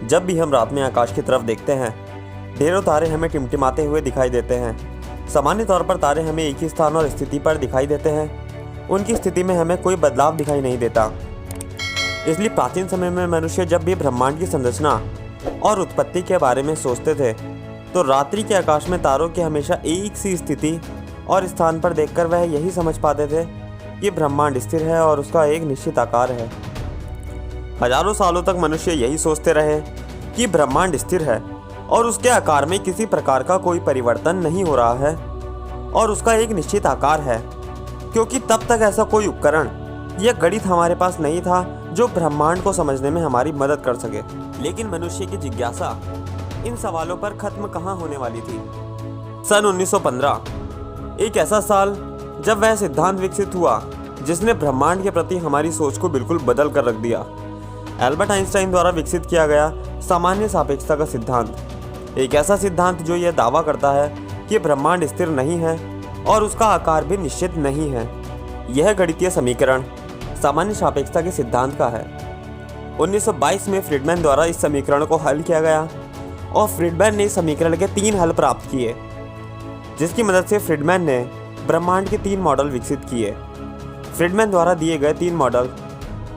जब भी हम रात में आकाश की तरफ देखते हैं, ढेरों तारे हमें टिमटिमाते हुए दिखाई देते हैं। सामान्य तौर पर तारे हमें एक ही स्थान और स्थिति पर दिखाई देते हैं। उनकी स्थिति में हमें कोई बदलाव दिखाई नहीं देता। इसलिए प्राचीन समय में मनुष्य जब भी ब्रह्मांड की संरचना और उत्पत्ति के बारे में सोचते थे, तो रात्रि के आकाश में तारों की हमेशा एक सी स्थिति और स्थान पर देखकर वह यही समझ पाते थे कि ब्रह्मांड स्थिर है और उसका एक निश्चित आकार है। हजारों सालों तक मनुष्य यही सोचते रहे कि ब्रह्मांड स्थिर है और उसके आकार में किसी प्रकार का कोई परिवर्तन नहीं हो रहा है और उसका एक निश्चित आकार है, क्योंकि तब तक ऐसा कोई उपकरण या गणित हमारे पास नहीं था जो ब्रह्मांड को समझने में हमारी मदद कर सके। लेकिन मनुष्य की जिज्ञासा इन सवालों पर खत्म कहाँ होने वाली थी। सन 1915 एक ऐसा साल जब वह सिद्धांत विकसित हुआ जिसने ब्रह्मांड के प्रति हमारी सोच को बिल्कुल बदल कर रख दिया। एल्बर्ट आइंस्टाइन द्वारा विकसित किया गया सामान्य सापेक्षता का सिद्धांत, एक ऐसा सिद्धांत जो यह दावा करता है कि ब्रह्मांड स्थिर नहीं है और उसका आकार भी निश्चित नहीं है। यह गणितीय समीकरण सामान्य सापेक्षता के सिद्धांत का है। 1922 में फ्रीडमैन द्वारा इस समीकरण को हल किया गया और फ्रीडमैन ने इस समीकरण के 3 हल प्राप्त किए, जिसकी मदद से फ्रीडमैन ने ब्रह्मांड के 3 मॉडल विकसित किए। फ्रीडमैन द्वारा दिए गए 3 मॉडल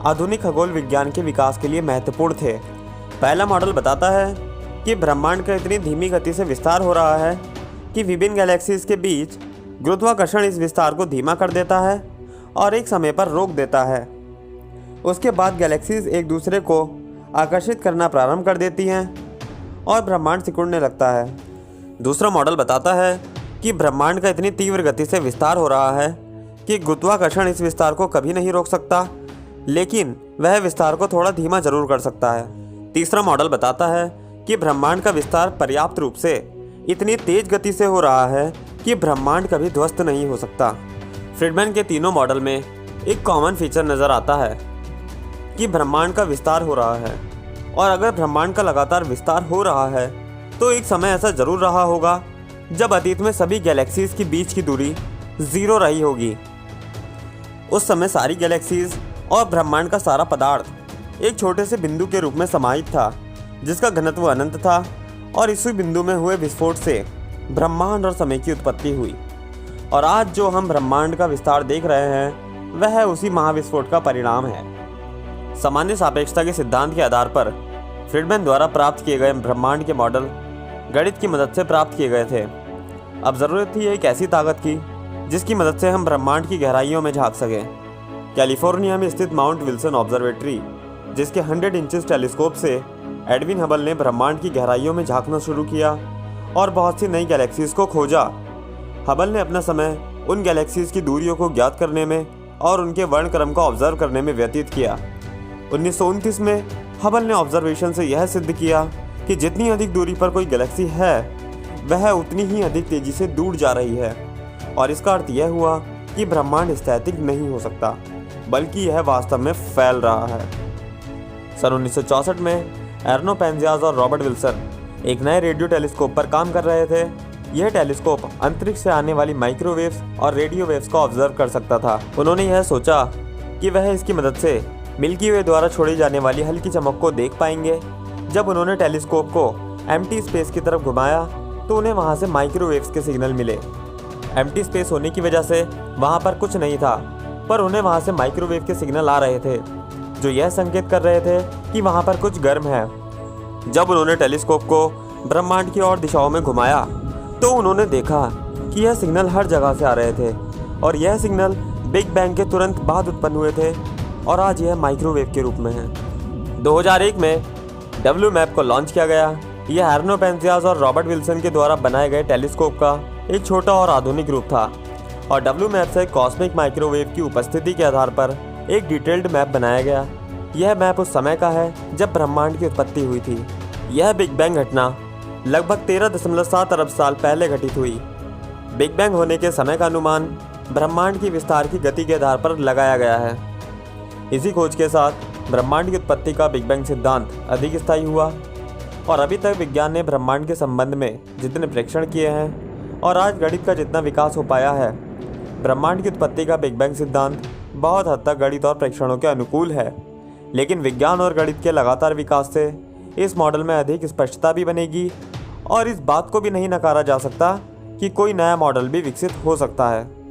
आधुनिक खगोल विज्ञान के विकास के लिए महत्वपूर्ण थे। पहला मॉडल बताता है कि ब्रह्मांड का इतनी धीमी गति से विस्तार हो रहा है कि विभिन्न गैलेक्सीज के बीच गुरुत्वाकर्षण इस विस्तार को धीमा कर देता है और एक समय पर रोक देता है। उसके बाद गैलेक्सीज एक दूसरे को आकर्षित करना प्रारंभ कर देती हैं और ब्रह्मांड सिकुड़ने लगता है। दूसरा मॉडल बताता है कि ब्रह्मांड का इतनी तीव्र गति से विस्तार हो रहा है कि गुरुत्वाकर्षण इस विस्तार को कभी नहीं रोक सकता, लेकिन वह विस्तार को थोड़ा धीमा जरूर कर सकता है। तीसरा मॉडल बताता है कि ब्रह्मांड का विस्तार पर्याप्त रूप से इतनी तेज गति से हो रहा है कि ब्रह्मांड कभी ध्वस्त नहीं हो सकता। फ्रीडमैन के तीनों मॉडल में एक कॉमन फीचर नज़र आता है कि ब्रह्मांड का विस्तार हो रहा है, और अगर ब्रह्मांड का लगातार विस्तार हो रहा है तो एक समय ऐसा जरूर रहा होगा जब अतीत में सभी गैलेक्सीज के बीच की दूरी 0 रही होगी। उस समय सारी गैलेक्सीज और ब्रह्मांड का सारा पदार्थ एक छोटे से बिंदु के रूप में समाहित था, जिसका घनत्व अनंत था, और इसी बिंदु में हुए विस्फोट से ब्रह्मांड और समय की उत्पत्ति हुई। और आज जो हम ब्रह्मांड का विस्तार देख रहे हैं वह उसी महाविस्फोट का परिणाम है। सामान्य सापेक्षता के सिद्धांत के आधार पर फ्रीडमैन द्वारा प्राप्त किए गए ब्रह्मांड के मॉडल गणित की मदद से प्राप्त किए गए थे। अब ज़रूरत थी एक ऐसी ताकत की जिसकी मदद से हम ब्रह्मांड की गहराइयों में झांक सकें। कैलिफोर्निया में स्थित माउंट विल्सन ऑब्जर्वेटरी, जिसके 100 इंचेस टेलीस्कोप से एडविन हबल ने ब्रह्मांड की गहराइयों में झांकना शुरू किया और बहुत सी नई गैलेक्सीज को खोजा। हबल ने अपना समय उन गैलेक्सीज की दूरियों को ज्ञात करने में और उनके वर्णक्रम को ऑब्जर्व करने में व्यतीत किया। 1929 में हबल ने ऑब्जर्वेशन से यह सिद्ध किया कि जितनी अधिक दूरी पर कोई गैलेक्सी है वह उतनी ही अधिक तेजी से दूर जा रही है, और इसका अर्थ यह हुआ कि ब्रह्मांड स्थैतिक नहीं हो सकता, बल्कि यह वास्तव में फैल रहा है। सन 1964 में एर्नो पेंजियास और रॉबर्ट विल्सन एक नए रेडियो टेलीस्कोप पर काम कर रहे थे। यह टेलीस्कोप अंतरिक्ष से आने वाली माइक्रोवेव्स और रेडियो वेव्स को ऑब्जर्व कर सकता था। उन्होंने यह सोचा कि वह इसकी मदद से मिल्की वे द्वारा छोड़ी जाने वाली हल्की चमक को देख पाएंगे। जब उन्होंने टेलीस्कोप को एम्प्टी स्पेस की तरफ घुमाया तो उन्हें वहाँ से माइक्रोवेव्स के सिग्नल मिले। एम्प्टी स्पेस होने की वजह से वहाँ पर कुछ नहीं था, पर उन्हें वहाँ से माइक्रोवेव के सिग्नल आ रहे थे जो यह संकेत कर रहे थे कि वहाँ पर कुछ गर्म है। जब उन्होंने टेलीस्कोप को ब्रह्मांड की और दिशाओं में घुमाया तो उन्होंने देखा कि यह सिग्नल हर जगह से आ रहे थे, और यह सिग्नल बिग बैंग के तुरंत बाद उत्पन्न हुए थे, और आज यह माइक्रोवेव के रूप में है। 2001 में WMAP को लॉन्च किया गया। यह एर्नो पेंजियास और रॉबर्ट विल्सन के द्वारा बनाए गए टेलीस्कोप का एक छोटा और आधुनिक रूप था, और WMAP से कॉस्मिक माइक्रोवेव की उपस्थिति के आधार पर एक डिटेल्ड मैप बनाया गया। यह मैप उस समय का है जब ब्रह्मांड की उत्पत्ति हुई थी। यह बिग बैंग घटना लगभग 13.7 अरब साल पहले घटित हुई। बिग बैंग होने के समय का अनुमान ब्रह्मांड की विस्तार की गति के आधार पर लगाया गया है। इसी खोज के साथ ब्रह्मांड की उत्पत्ति का बिग बैंग सिद्धांत अधिक स्थायी हुआ, और अभी तक विज्ञान ने ब्रह्मांड के संबंध में जितने प्रेक्षण किए हैं और आज गणित का जितना विकास हो पाया है, ब्रह्मांड की उत्पत्ति का बिग बैंग सिद्धांत बहुत हद तक गणित और प्रेक्षणों के अनुकूल है। लेकिन विज्ञान और गणित के लगातार विकास से इस मॉडल में अधिक स्पष्टता भी बनेगी और इस बात को भी नहीं नकारा जा सकता कि कोई नया मॉडल भी विकसित हो सकता है।